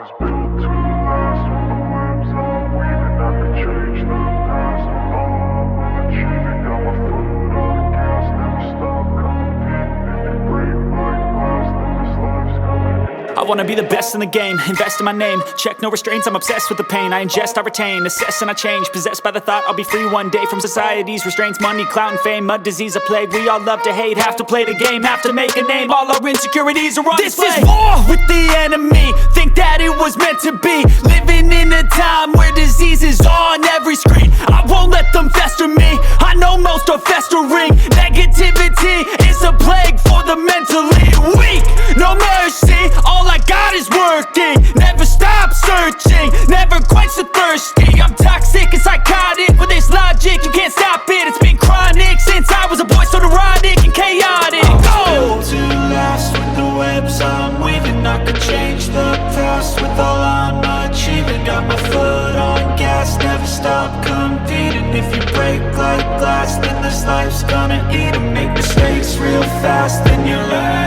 was built to last. With the webs I'm weaving, I could change the past. With all I'm achieving, got my foot on the gas. Never stop competing. If you break like glass, then this life's gonna end. I wanna be the best in the game, invest in my name. Check no restraints, I'm obsessed with the pain. I ingest, I retain, assess and I change. Possessed by the thought I'll be free one day from society's restraints. Money, clout and fame, mud, disease, a plague. We all love to hate, have to play the game, have to make a name. All our insecurities are on display. This is war with the enemy, think that it was meant to be. Living in a time where disease is on every screen. I won't let them fester me, I know most are festering. Negativity is a plague for the mentally weak. No mercy, all I got is working. Never stop searching, never quench the thirsty. I'm toxic and psychotic, with this logic you can't stop it. It's been chronic since I was a boy, so neurotic and chaotic. Built to last. With the webs I'm weaving, I could change the past. With all I'm achieving, got my foot on gas. Never stop competing. If you break like glass, then this life's gonna eat 'em. Make mistakes real fast, then you learn